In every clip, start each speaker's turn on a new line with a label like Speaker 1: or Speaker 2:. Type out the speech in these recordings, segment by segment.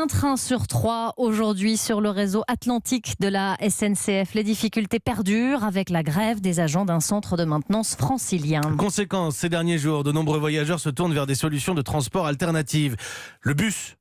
Speaker 1: Un train sur 3 aujourd'hui sur le réseau atlantique de la SNCF. Les difficultés perdurent avec la grève des agents d'un centre de maintenance francilien.
Speaker 2: Conséquence, ces derniers jours, de nombreux voyageurs se tournent vers des solutions de transport alternatives. Le bus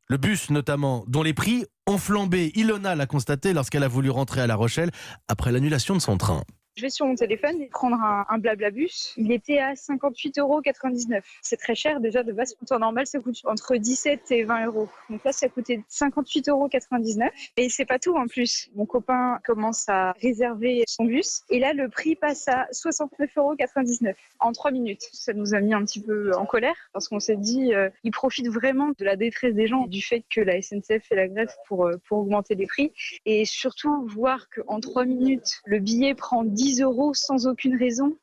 Speaker 2: notamment, dont les prix ont flambé. Ilona l'a constaté lorsqu'elle a voulu rentrer à La Rochelle après l'annulation de son train.
Speaker 3: Je vais sur mon téléphone et prendre un Blablabus. Il était à 58,99 €. C'est très cher déjà de base. En temps normal, ça coûte entre 17 et 20 €. Donc là, ça coûtait 58,99 €. Et c'est pas tout en plus. Mon copain commence à réserver son bus. Et là, le prix passe à 69,99 € en 3 minutes. Ça nous a mis un petit peu en colère parce qu'on s'est dit, ils profitent vraiment de la détresse des gens, du fait que la SNCF fait la grève pour augmenter les prix. Et surtout, voir qu'en 3 minutes, le billet prend 10 € sans aucune raison.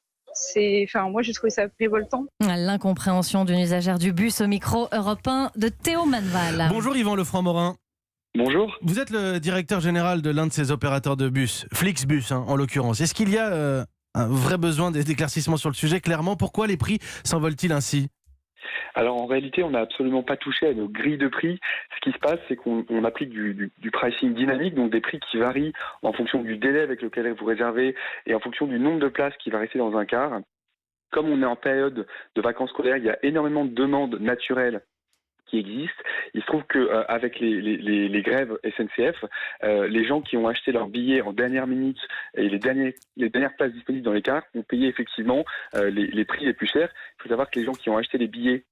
Speaker 3: Moi, j'ai trouvé ça révoltant.
Speaker 1: L'incompréhension d'une usagère du bus au micro Europe 1 de Théo Manval.
Speaker 2: Bonjour Yvan Lefranc-Morin.
Speaker 4: Bonjour.
Speaker 2: Vous êtes le directeur général de l'un de ces opérateurs de bus, Flixbus en l'occurrence. Est-ce qu'il y a un vrai besoin d'éclaircissement sur le sujet? Clairement, pourquoi les prix s'envolent-ils ainsi?
Speaker 4: Alors en réalité, on n'a absolument pas touché à nos grilles de prix. Ce qui se passe, c'est qu'on applique du pricing dynamique, donc des prix qui varient en fonction du délai avec lequel vous réservez et en fonction du nombre de places qui va rester dans un car. Comme on est en période de vacances scolaires, il y a énormément de demandes naturelles qui existent. Il se trouve qu'avec les grèves SNCF, les gens qui ont acheté leurs billets en dernière minute et les dernières places disponibles dans les cars ont payé effectivement les prix les plus chers. Il faut savoir que les gens qui ont acheté les billets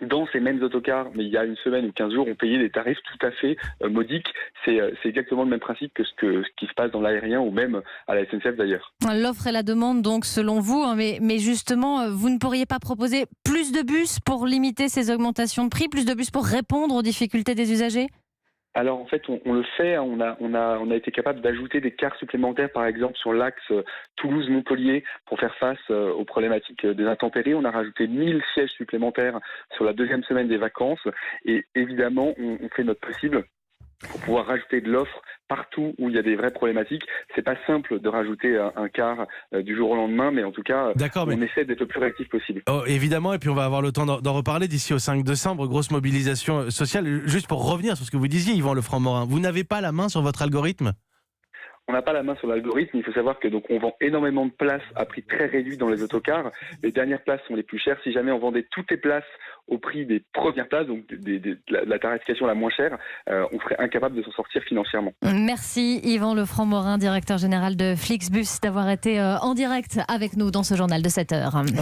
Speaker 4: dans ces mêmes autocars, mais il y a une semaine ou 15 jours, ont payé des tarifs tout à fait modiques. C'est exactement le même principe que ce qui se passe dans l'aérien ou même à la SNCF d'ailleurs.
Speaker 1: L'offre et la demande, donc, selon vous, mais justement, vous ne pourriez pas proposer plus de bus pour limiter ces augmentations de prix, plus de bus pour répondre aux difficultés des usagers ?
Speaker 4: Alors en fait, on le fait. On a été capable d'ajouter des cars supplémentaires, par exemple sur l'axe Toulouse-Montpellier, pour faire face aux problématiques des intempéries. On a rajouté 1000 sièges supplémentaires sur la deuxième semaine des vacances. Et évidemment, on fait notre possible pour pouvoir rajouter de l'offre partout où il y a des vraies problématiques. C'est pas simple de rajouter un car du jour au lendemain, mais en tout cas, on essaie d'être le plus réactif possible.
Speaker 2: Oh, évidemment, et puis on va avoir le temps d'en reparler d'ici au 5 décembre, grosse mobilisation sociale. Juste pour revenir sur ce que vous disiez, Yvan Lefranc-Morin, vous n'avez pas la main sur votre algorithme ?
Speaker 4: On n'a pas la main sur l'algorithme. Il faut savoir que on vend énormément de places à prix très réduit dans les autocars. Les dernières places sont les plus chères. Si jamais on vendait toutes les places au prix des premières places, donc la tarification la moins chère, on serait incapable de s'en sortir financièrement.
Speaker 1: Merci Yvan Lefranc-Morin, directeur général de Flixbus, d'avoir été en direct avec nous dans ce journal de 7h.